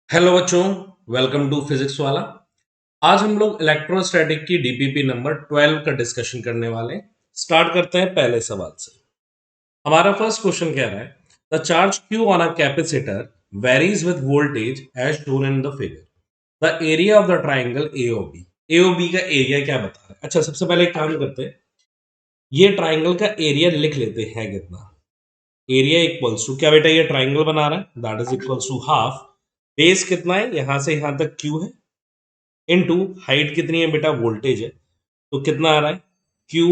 Hello बच्चों, welcome to physics वाला। आज हम लोग इलेक्ट्रोस्टैटिक की डीपीपी नंबर 12 का डिस्कशन करने वाले हैं। स्टार्ट करते हैं पहले सवाल से। हमारा फर्स्ट क्वेश्चन कह रहा है the charge Q on a capacitor varies with voltage as shown in the figure. The area of the triangle AOB. AOB का एरिया क्या बता रहा है? अच्छा, सबसे पहले एक काम करते हैं, ये ट्राइंगल का एरिया लिख लेते हैं कितना। एरिया इक्वल्स टू क्या बेटा, ये ट्राइंगल बना रहा है, that is equals to half. Base कितना है, यहां से यहां तक क्यू है, इनटू हाइट कितनी है बेटा, वोल्टेज है, तो कितना आ रहा है, क्यू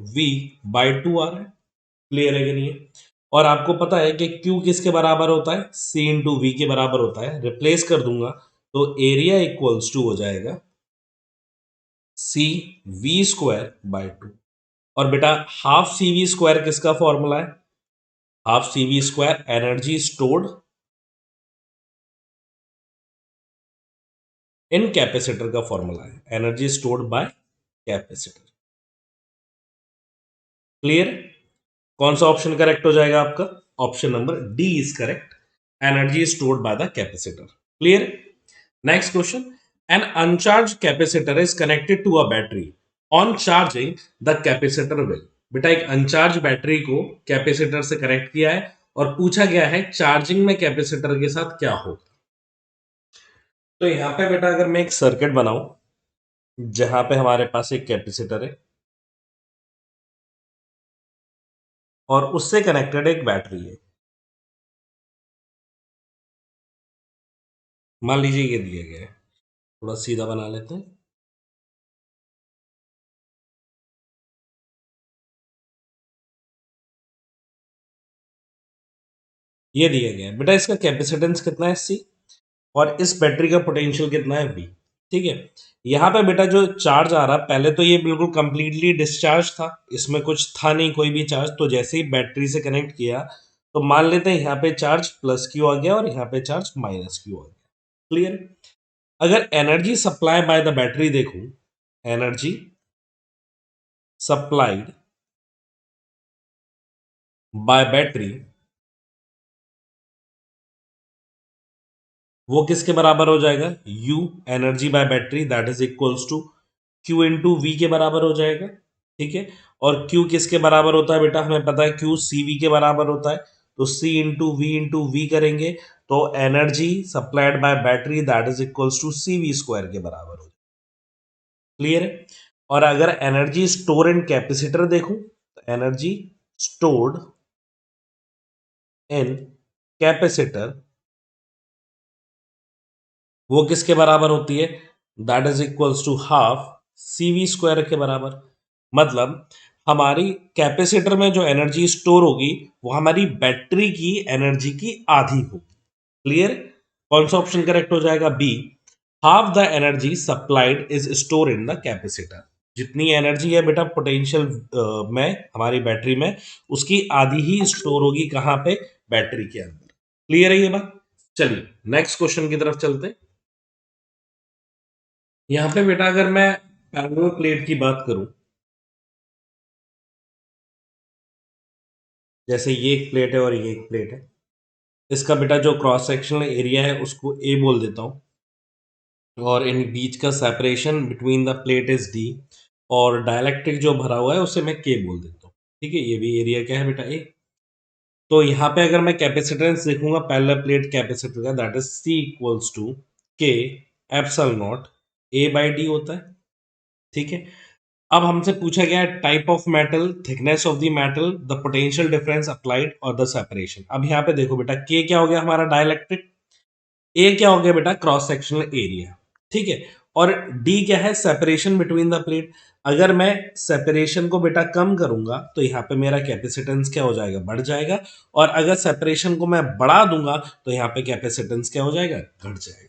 वी बाई टू आ रहा है। क्लियर है कि नहीं है? और आपको पता है कि क्यू किसके बराबर होता है, सी इंटू वी के बराबर होता है। रिप्लेस कर दूंगा तो एरिया इक्वल्स टू हो जाएगा C V square by two. और बेटा हाफ सी वी स्क्वायर किसका फॉर्मूला है, half C V square energy stored in capacitor का फॉर्मूला है, energy stored by capacitor. Clear? कौन सा ऑप्शन करेक्ट हो जाएगा आपका? Option number D is correct, energy stored by the capacitor. Clear? Next question, an uncharged capacitor is connected to a battery, on charging the capacitor will. बेटा एक अनचार्ज battery को capacitor से connect किया है और पूछा गया है चार्जिंग में कैपेसिटर के साथ क्या होगा। तो यहां पे बेटा अगर मैं एक सर्किट बनाऊं जहां पे हमारे पास एक कैपेसिटर है और उससे कनेक्टेड एक बैटरी है, मान लीजिए ये दिया गया है, थोड़ा सीधा बना लेते हैं। ये दिया गया है बेटा, इसका कैपेसिटेंस कितना है सी, और इस बैटरी का पोटेंशियल कितना है वी। ठीक है, यहाँ पे बेटा जो चार्ज आ रहा, पहले तो ये बिल्कुल कंप्लीटली डिस्चार्ज था, इसमें कुछ था नहीं कोई भी चार्ज, तो जैसे ही बैटरी से कनेक्ट किया तो मान लेते हैं यहाँ पे चार्ज प्लस क्यू आ गया और यहाँ पे चार्ज माइनस क्यू आ गया। क्लियर? अगर energy supply by the battery देखूं, एनर्जी सप्लाइड बाय बैटरी, वो किसके बराबर हो जाएगा, U energy by battery that is equals to Q into V के बराबर हो जाएगा। ठीक है, और Q किसके बराबर होता है बेटा, हमें पता है Q सी वी के बराबर होता है, तो C इंटू वी करेंगे तो energy supplied by battery that is equals to C V square के बराबर हो जाएगा। क्लियर है? और अगर एनर्जी स्टोर इन कैपेसिटर देखूं तो एनर्जी स्टोर्ड इन कैपेसिटर वो किसके बराबर होती है, that is equals to half C V square के बराबर। मतलब हमारी कैपेसिटर में जो एनर्जी स्टोर होगी वो हमारी बैटरी की एनर्जी की आधी होगी। क्लियर? कौन सा ऑप्शन करेक्ट हो जाएगा, B, half the energy supplied is store in the capacitor. जितनी एनर्जी है बेटा पोटेंशियल में हमारी बैटरी में, उसकी आधी ही स्टोर होगी कहां पे, बैटरी के अंदर। क्लियर है ये बात? चलिए नेक्स्ट क्वेश्चन की तरफ चलते हैं। यहाँ पे बेटा अगर मैं पैरेलल प्लेट की बात करूं, जैसे ये एक प्लेट है और ये एक प्लेट है, इसका बेटा जो क्रॉस सेक्शनल एरिया है उसको ए बोल देता हूं, और इन बीच का separation between the plate is D, और डायलैक्ट्रिक जो भरा हुआ है उसे मैं के बोल देता हूँ। ठीक है, ये भी एरिया क्या है बेटा, ए। तो यहाँ पे अगर मैं कैपेसिटेंस देखूंगा पैरेलल प्लेट कैपेसिटर का, that is C equals to K epsilon naught A by D होता है। ठीक है, अब हमसे पूछा गया है type of metal, thickness of the metal, the potential difference applied और द सेपरेशन। अब यहाँ पे देखो बेटा, के क्या हो गया हमारा डाइलेक्ट्रिक, ए क्या हो गया बेटा क्रॉस सेक्शनल एरिया। ठीक है, और डी क्या है, सेपरेशन बिटवीन द प्लेट। अगर मैं सेपरेशन को बेटा कम करूंगा तो यहाँ पे मेरा कैपेसिटेंस क्या हो जाएगा, बढ़ जाएगा, और अगर सेपरेशन को मैं बढ़ा दूंगा तो यहाँ पे कैपेसिटेंस क्या हो जाएगा, घट जाएगा।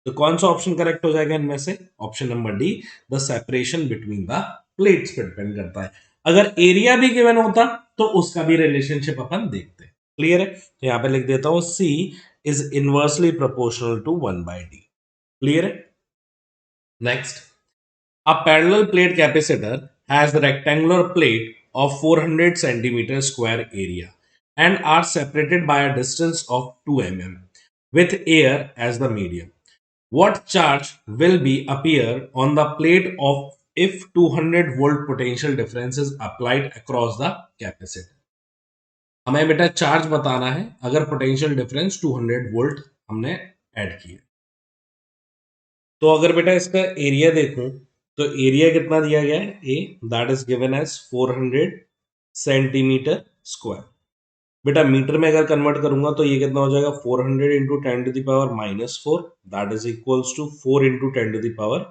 तो कौन सा ऑप्शन करेक्ट हो जाएगा इनमें से, option number D, the separation between the plates पे डिपेंड करता है। अगर एरिया भी गिवन होता तो उसका भी रिलेशनशिप अपन देखते हैं। क्लियर है? तो यहाँ पे लिख देता हूं C is inversely proportional to 1/d। Clear है? Next, a parallel plate capacitor has the rectangular plate of 400 centimeter square area and are separated by a distance of 2 mm with air as the medium. what charge will be appear on the plate of if 200 volt potential difference is applied across the capacitor? हमें बेटा charge बताना है अगर potential difference 200 volt हमने add किया। तो अगर बेटा इसका एरिया देखूं तो एरिया कितना दिया गया है, A that is given as 400 centimetre square. बेटा मीटर में अगर कन्वर्ट करूंगा तो ये कितना हो जाएगा, 400 into ten to the power minus four, that is equals to 4 into ten to the power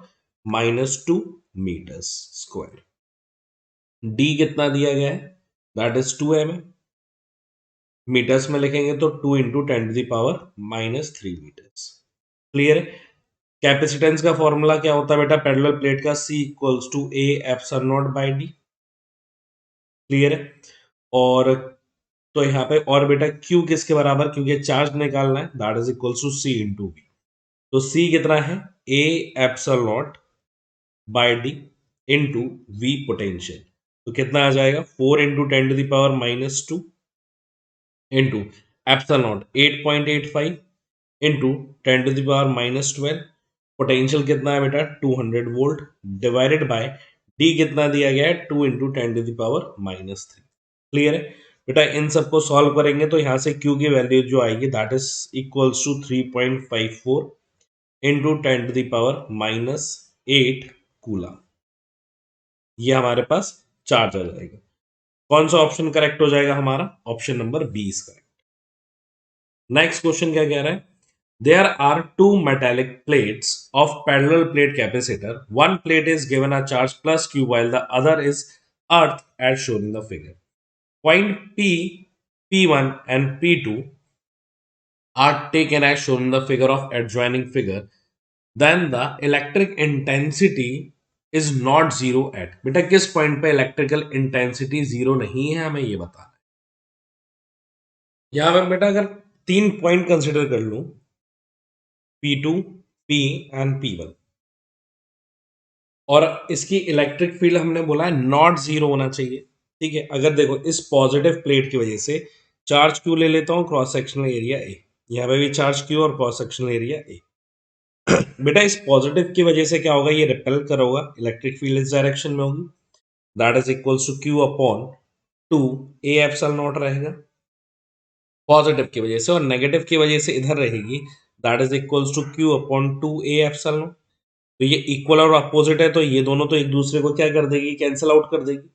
minus two metres square. D कितना दिया गया है, दैट इज 2 mm। मीटर्स में लिखेंगे तो 2 into ten to the power minus 3 metres. Clear है। कैपेसिटेंस का formula क्या होता है बेटा पैरेलल प्लेट का, C equals to A epsilon naught by D. Clear है। और तो यहाँ पे और बेटा Q किसके बराबर, क्योंकि चार्ज निकालना है, that is equals to C into V. तो C कितना है, A epsilon naught by D into V potential. तो कितना आ जाएगा, 4 into ten to the power minus two into epsilon naught 8.85 into ten to the power minus 12। Potential कितना है बेटा 200 वोल्ट डिवाइडेड बाय डी कितना दिया गया है, 2 into ten to the power minus 3। Clear है बेटा। इन सबको सॉल्व करेंगे तो यहाँ से क्यू की वैल्यू जो आएगी that is equals to 3.54 into ten to the power minus 8 coulomb. ये हमारे पास चार्ज आ जाएगा। कौन सा ऑप्शन करेक्ट हो जाएगा हमारा, option number 20 correct. Next question क्या कह रहा है, there are two metallic plates of parallel plate capacitor. One plate is given a charge plus q while the other is earth as shown in the figure. Point P, P1 and P2 are taken as shown in the figure of adjoining figure. Then the electric intensity is not zero at. बेटा किस point पे electrical intensity zero नहीं है, हमें ये बताना है। यहां पर बेटा अगर तीन पॉइंट कंसिडर कर लूं, P2, P एंड P1, और इसकी इलेक्ट्रिक फील्ड हमने बोला है नॉट जीरो होना चाहिए। ठीक है, अगर देखो इस पॉजिटिव प्लेट की वजह से चार्ज क्यू ले लेता हूं, क्रॉस सेक्शनल एरिया ए, यहाँ पे भी चार्ज क्यू और क्रॉस सेक्शनल एरिया ए। बेटा इस पॉजिटिव की वजह से क्या होगा, ये रिपेल करोगा, इलेक्ट्रिक फील्ड इस डायरेक्शन में होगी, that is equals to Q upon 2 A epsilon naught रहेगा पॉजिटिव की वजह से, और नेगेटिव की वजह से इधर रहेगी, that is equals to Q upon 2 A epsilon naught. तो ये इक्वल और अपोजिट है तो ये दोनों तो एक दूसरे को क्या कर देगी, कैंसिल आउट कर देगी।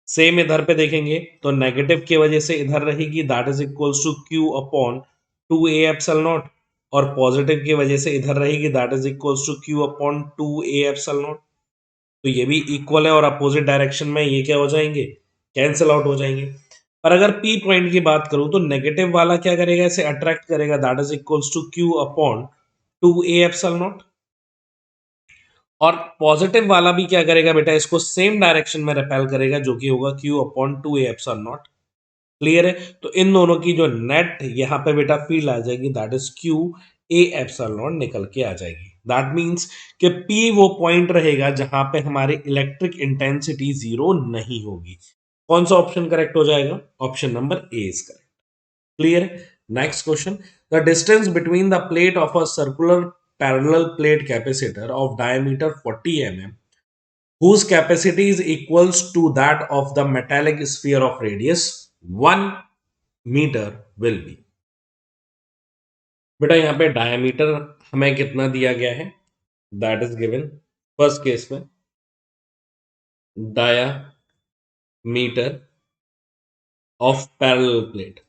सेम इधर पे देखेंगे तो नेगेटिव की वजह से इधर रहेगी, that is equals to Q upon 2 A epsilon naught, और पॉजिटिव की वजह से इधर रहेगी, that is equals to Q upon 2 A epsilon naught. तो ये भी इक्वल है और अपोजिट डायरेक्शन में ये क्या हो जाएंगे, कैंसिल आउट हो जाएंगे। पर अगर पी पॉइंट की बात करूं तो नेगेटिव वाला क्या करेगा, इसे अट्रैक्ट करेगा, that is equals to Q upon 2 A epsilon naught. और पॉजिटिव वाला भी क्या करेगा बेटा, इसको सेम डायरेक्शन में रिपेल करेगा, जो कि होगा Q upon 2 A epsilon naught. Clear है। तो इन दोनों की जो नेट यहाँ पे बेटा फील्ड आ जाएगी, that is Q A epsilon not निकल के आ जाएगी। दैट मींस कि P वो पॉइंट रहेगा जहां पे हमारी इलेक्ट्रिक इंटेंसिटी जीरो नहीं होगी। कौन सा ऑप्शन करेक्ट हो जाएगा, option number A is correct. Clear. Next question, the distance between the plate of a circular parallel plate capacitor of diameter 40 mm whose capacity is equals to that of the metallic sphere of radius 1 meter will be। बेटा यहाँ पे diameter हमें कितना दिया गया है, that is given first case में diameter of parallel plate,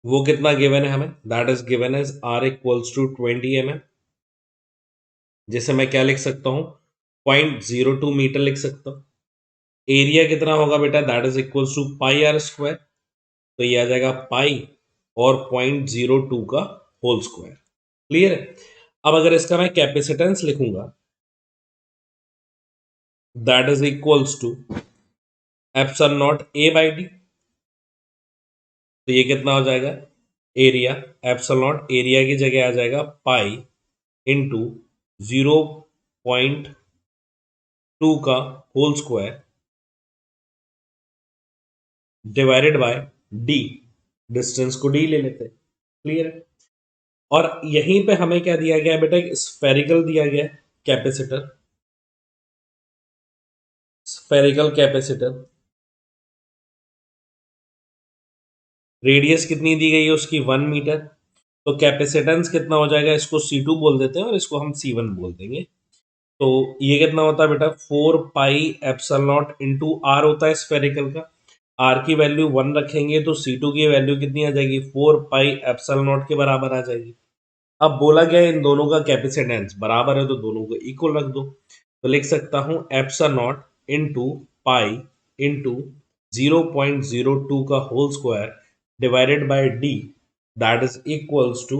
वो कितना गिवन है हमें, that is given as r equals to 20 mm, जिसे मैं क्या लिख सकता हूं, 0.02 मीटर लिख सकता हूं। एरिया कितना होगा बेटा, that is equals to pi R square, तो ये आ जाएगा पाई और 0.02 का होल स्क्वायर। क्लियर है। अब अगर इसका मैं कैपेसिटेंस लिखूंगा, that is equals to epsilon naught A by D, तो ये कितना हो जाएगा, एरिया एप्सिलॉन नॉट एरिया की जगह आ जाएगा पाई इंटू 0.2 का whole square divided by D, distance को डी ले लेते हैं। क्लियर है। और यहीं पे हमें क्या दिया गया है बेटा, एक स्फेरिकल दिया गया है कैपेसिटर, स्फेरिकल कैपेसिटर, रेडियस कितनी दी गई है उसकी 1 मीटर। तो कैपेसिटेंस कितना हो जाएगा, इसको C2 बोल देते हैं और इसको हम C1 बोल देंगे। तो ये कितना होता है बेटा, 4 pi epsilon naught into R होता है स्फेरिकल का। आर की वैल्यू 1 रखेंगे तो C2 की वैल्यू कितनी आ जाएगी, 4 पाई एप्सिलॉन नॉट के बराबर आ जाएगी। अब बोला गया इन दोनों का कैपेसिटेंस बराबर है तो दोनों को इक्वल रख दो। तो लिख सकता हूं epsilon naught into pi into 0.02 का whole square divided by D, that is equals to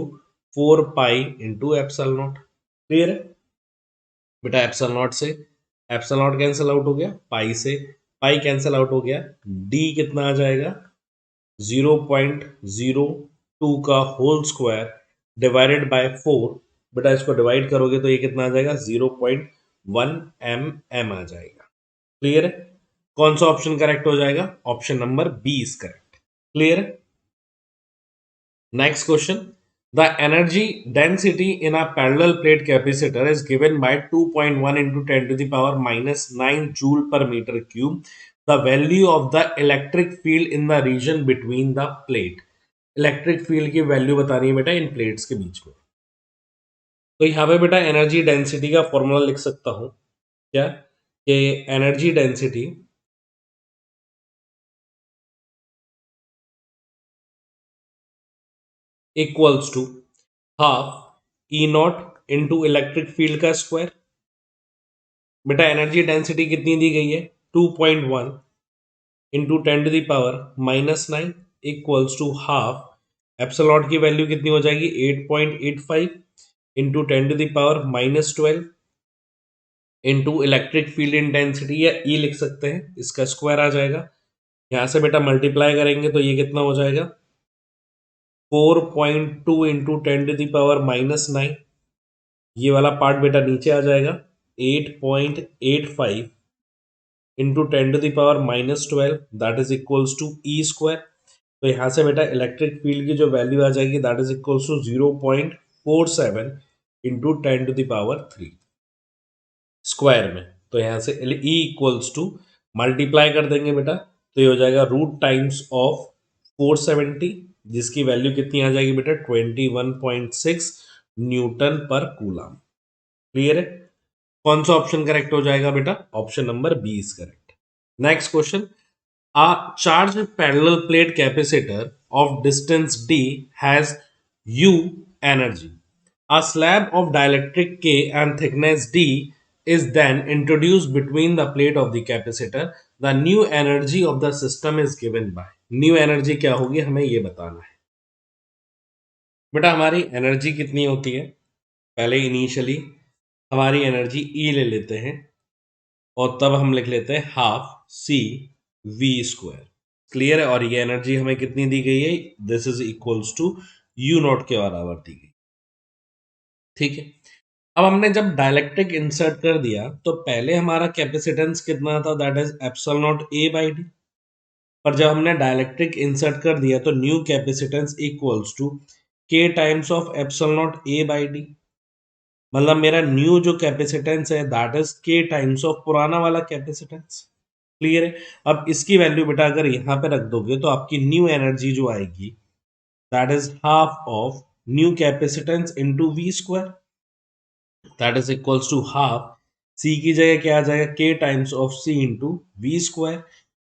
4 pi into epsilon naught. Clear है बेटा। एप्सिलॉन नॉट से एप्सिलॉन नॉट कैंसिल आउट हो गया, पाई से पाई कैंसिल आउट हो गया, डी कितना आ जाएगा, 0.02 का होल स्क्वायर डिवाइडेड बाय 4। बेटा इसको डिवाइड करोगे तो ये कितना आ जाएगा, 0.1 एम आ जाएगा। क्लियर है। कौन सा ऑप्शन करेक्ट हो जाएगा, option number B is correct. Clear है। Next question. The energy density in a parallel plate capacitor is given by 2.1 into 10 to the power minus 9 joule per meter cube. The value of the electric field in the region between the plate. Electric field की value बतानी है बेटा इन plates के बीच में। तो यहाँ पे बेटा एनर्जी डेंसिटी का फॉर्मूला लिख सकता हूँ क्या, कि energy density equals to half E naught into electric field का स्क्वायर। बेटा एनर्जी डेंसिटी कितनी दी गई है, 2.1 into 10 to the power -9 equals to half epsilon की वैल्यू कितनी हो जाएगी, 8.85 into 10 to the power -12 into electric field intensity या ई लिख सकते हैं, इसका स्क्वायर आ जाएगा। यहां से बेटा मल्टीप्लाई करेंगे तो ये कितना हो जाएगा, 4.2 इंटू 10 to the power -9। ये वाला पार्ट बेटा नीचे आ जाएगा, 8.85 into 10 to the power -12 that is equals to E square. तो यहाँ से बेटा इलेक्ट्रिक फील्ड की जो वैल्यू आ जाएगी that is equals to 0.47 into 10 to the power 3 square में। तो यहाँ से ई इक्वल्स टू मल्टीप्लाई कर देंगे बेटा तो ये हो जाएगा रूट टाइम्स ऑफ 470, जिसकी वैल्यू कितनी आ जाएगी बेटा, 21.6 न्यूटन पर कूलम। क्लियर है। कौन सा ऑप्शन करेक्ट हो जाएगा बेटा, option number B is correct. Next question. A charged parallel plate capacitor of distance d has U energy. A slab of dielectric K and thickness d is then introduced between the plate of the capacitor. The new energy of the system is given by. New energy क्या होगी हमें ये बताना है। बेटा हमारी energy कितनी होती है, पहले इनिशियली हमारी एनर्जी ई ले लेते हैं और तब हम लिख लेते हैं half C V square. Clear है। और ये एनर्जी हमें कितनी दी गई है, this is equals to U naught के बराबर दी गई। ठीक है। अब हमने जब डायलेक्ट्रिक इंसर्ट कर दिया तो पहले हमारा कैपेसिटेंस कितना था, that is epsilon naught A by D. पर जब हमने डायलेक्ट्रिक इंसर्ट कर दिया तो न्यू कैपेसिटेंस इक्वल्स टू के times of epsilon naught A by D. मतलब मेरा न्यू जो कैपेसिटेंस है दैट इज के टाइम्स ऑफ पुराना वाला कैपेसिटेंस। क्लियर है। अब इसकी वैल्यू बेटा अगर यहां पे रख दोगे तो आपकी न्यू एनर्जी जो आएगी that is half of new capacitance into V square, that is equals to half C की जगह क्या आ जाएगा, K times of C into V square.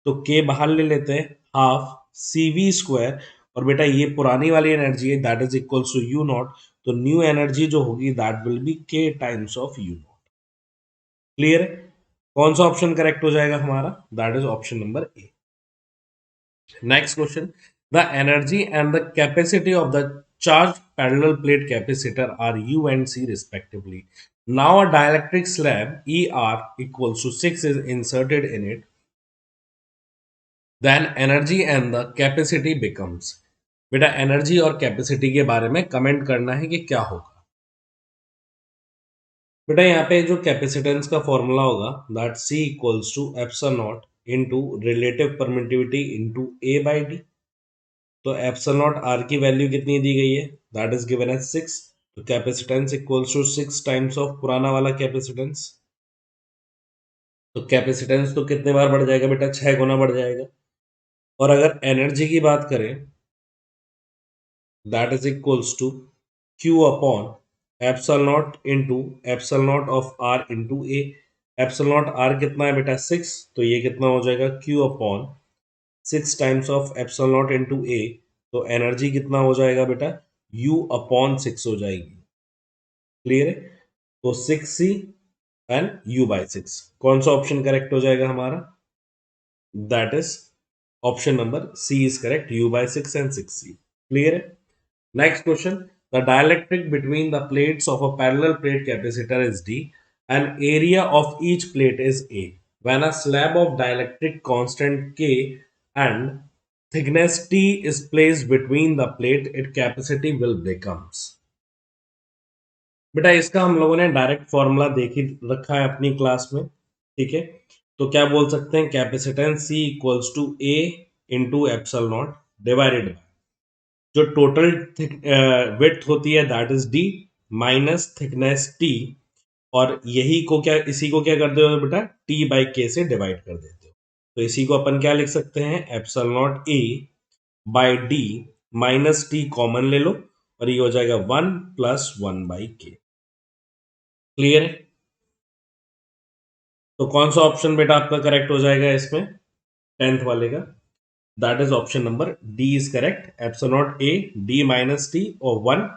तो के बाहर ले लेते हैं, हाफ सी वी स्क्वायर। और बेटा ये पुरानी वाली एनर्जी है that is equals to U naught. तो न्यू एनर्जी जो होगी that will be K times of U naught. Clear है। कौन सा ऑप्शन करेक्ट हो जाएगा हमारा, that is option number A. Next question. The energy and the capacity of the charged parallel plate capacitor are U and C respectively. Now a dielectric slab ER equals to 6 is inserted in it. Then energy and the capacity becomes. बेटा energy और capacity के बारे में comment करना है कि क्या होगा। बेटा यहाँ पे जो कैपेसिटेंस का फॉर्मूला होगा that C equals to epsilon naught into relative permittivity into A by D. तो एप्सिलॉन नॉट आर की वैल्यू कितनी दी गई है, दैट इज गिवन एज 6। तो capacitance equals to 6 times of पुराना वाला कैपेसिटेंस। तो कैपेसिटेंस तो कितने बार बढ़ जाएगा बेटा, 6 गुना बढ़ जाएगा। और अगर एनर्जी की बात करें, that is equals to Q upon epsilon naught into epsilon naught of R into A. Epsilon naught R कितना है बेटा 6, तो ये कितना हो जाएगा Q upon 6 times of epsilon naught into A. तो एनर्जी कितना हो जाएगा बेटा, U अपॉन 6 हो जाएगी। क्लियर है? तो 6C एंड U बाई 6। कौन सा ऑप्शन करेक्ट हो जाएगा हमारा, that is option number C is correct, U by 6 and 6C। Clear है? Next question, the dielectric between the plates of a parallel plate capacitor is D and area of each plate is A. When a slab of dielectric constant K and thickness T is placed between the plate, its capacity will becomes। बेटा इसका हम लोगों ने direct formula देख ही रखा है अपनी class में, ठीक है। तो क्या बोल सकते हैं, capacitance C equals to A into epsilon naught divided by जो टोटल विड्थ होती है that is D minus thickness T, और यही को क्या, इसी को क्या कर देते हो बेटा, T बाई K से डिवाइड कर देते हो। तो इसी को अपन क्या लिख सकते हैं, epsilon not A by D minus T common ले लो और ये हो जाएगा 1 प्लस 1 बाई K। क्लियर है? तो कौन सा ऑप्शन बेटा आपका करेक्ट हो जाएगा इसमें, 10th वाले का, that is option number D is correct. Epsilon naught A D minus T और 1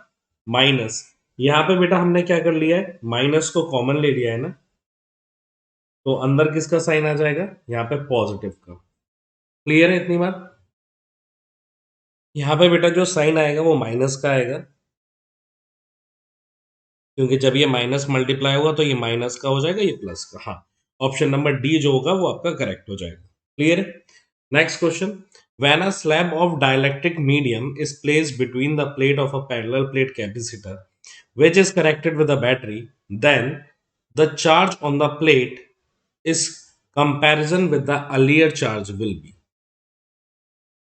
माइनस, यहां पे बेटा हमने क्या कर लिया है, माइनस को कॉमन ले लिया है ना, तो अंदर किसका साइन आ जाएगा, यहाँ पे पॉजिटिव का। क्लियर है इतनी बात? यहाँ पे बेटा जो साइन आएगा वो माइनस का आएगा, क्योंकि जब ये माइनस मल्टीप्लाई होगा तो ये माइनस का हो जाएगा, ये प्लस का। हाँ, ऑप्शन नंबर डी जो होगा वो आपका करेक्ट हो जाएगा। क्लियर है? Next question, when a slab of dielectric medium is placed between the plate of a parallel plate capacitor which is connected with a battery, then the charge on the plate is comparison with the earlier charge will be।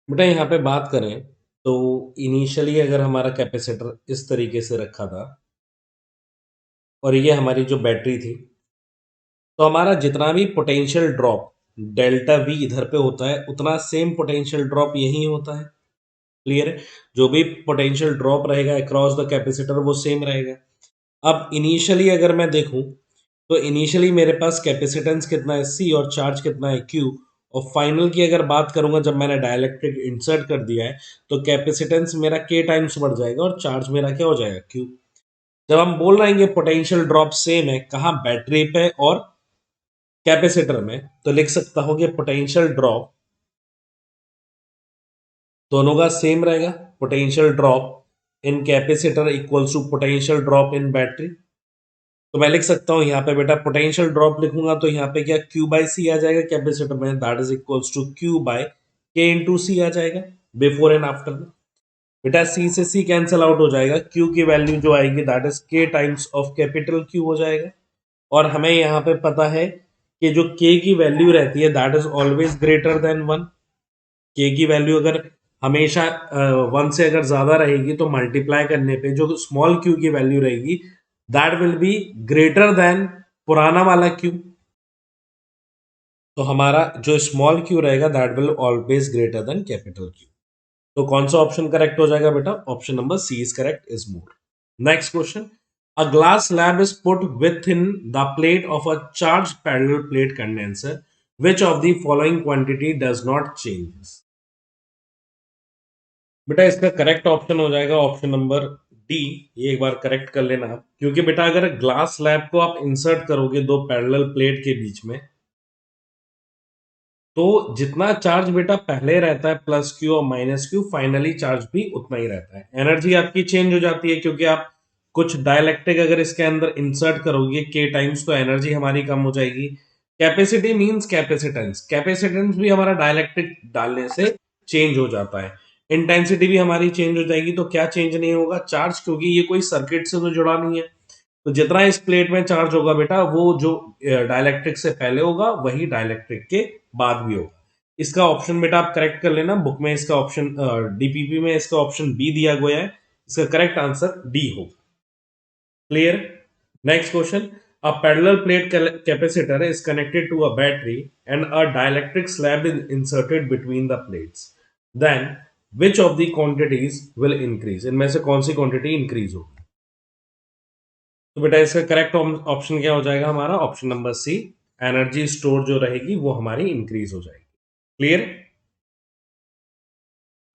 बेटा यहाँ पे बात करें तो initially अगर हमारा capacitor इस तरीके से रखा था और ये हमारी जो बैटरी थी, तो हमारा जितना भी पोटेंशियल ड्रॉप डेल्टा वी इधर पे होता है उतना सेम पोटेंशियल ड्रॉप यही होता है। क्लियर है? जो भी पोटेंशियल ड्रॉप रहेगा अक्रॉस द कैपेसिटर वो सेम रहेगा। अब इनिशियली अगर मैं देखूं तो इनिशियली मेरे पास कैपेसिटेंस कितना है C और चार्ज कितना है Q, और फाइनल की अगर बात करूंगा जब मैंने डाइलेक्ट्रिक इंसर्ट कर दिया है तो कैपेसिटेंस मेरा K टाइम्स बढ़ जाएगा और चार्ज मेरा क्या हो जाएगा, Q। जब हम बोल रहे हैं कि पोटेंशियल ड्रॉप सेम है, कहाँ, बैटरी पे और कैपेसिटर में, तो लिख सकता हूं कि पोटेंशियल ड्रॉप दोनों का सेम रहेगा। Potential drop in capacitor equals to potential drop in battery. तो मैं लिख सकता हूं यहाँ पे बेटा पोटेंशियल ड्रॉप लिखूंगा तो यहाँ पे क्या Q बाई सी आ जाएगा कैपेसिटर में, that is equals to Q by K into C आ जाएगा बिफोर एंड आफ्टर में। बेटा C से C कैंसिल आउट हो जाएगा, Q की वैल्यू जो आएगी that is K times of capital Q हो जाएगा। और हमें यहाँ पे पता है कि जो K की वैल्यू रहती है that is always greater then 1। K की वैल्यू अगर हमेशा 1 से अगर ज्यादा रहेगी तो मल्टीप्लाई करने पे जो स्मॉल q की वैल्यू रहेगी that will be greater than पुराना वाला q। तो हमारा जो स्मॉल q रहेगा that will always greater than capital Q। तो कौन सा ऑप्शन करेक्ट हो जाएगा बेटा, option number C is correct, is more. Next question, a glass slab is put within the plate of a charged parallel plate condenser, which of the following quantity does not change। बेटा इसका correct option हो जाएगा option number D. ये एक बार correct कर लेना आप, क्योंकि बेटा अगर ग्लास स्लैब को आप इंसर्ट करोगे दो पैरेलल प्लेट के बीच में, तो जितना चार्ज बेटा पहले रहता है प्लस क्यू और माइनस क्यू, फाइनली चार्ज भी उतना ही रहता है। एनर्जी आपकी चेंज हो जाती है क्योंकि आप कुछ डाइलेक्ट्रिक अगर इसके अंदर इंसर्ट करोगे के टाइम्स तो एनर्जी हमारी कम हो जाएगी। कैपेसिटी मींस कैपेसिटेंस, कैपेसिटेंस भी हमारा डाइलेक्ट्रिक डालने से चेंज हो जाता है। इंटेंसिटी भी हमारी चेंज हो जाएगी, तो क्या चेंज नहीं होगा, चार्ज, क्योंकि ये कोई सर्किट से तो जुड़ा नहीं है। तो जितना इस प्लेट में चार्ज होगा बेटा वो जो डाइलेक्ट्रिक से पहले होगा वही डाइलेक्ट्रिक के बाद भी होगा। इसका ऑप्शन बेटा आप करेक्ट कर लेना, बुक में इसका ऑप्शन डीपीपी में इसका ऑप्शन बी दिया गया है, इसका करेक्ट आंसर डी होगा। Clear? Next question, a parallel plate capacitor is connected to a battery and a dielectric slab is inserted between the plates, then which of the quantities will increase? इनमें से कौन सी quantity increase होगी? तो बेटा इसका correct option क्या हो जाएगा हमारा? Option number C, energy store जो रहेगी वो हमारी इंक्रीज हो जाएगी। Clear?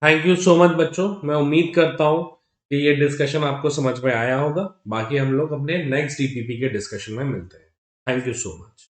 Thank you so much बच्चों, मैं उम्मीद करता हूं कि ये डिस्कशन आपको समझ में आया होगा। बाकी हम लोग अपने नेक्स्ट डीपीपी के डिस्कशन में मिलते हैं। Thank you so much.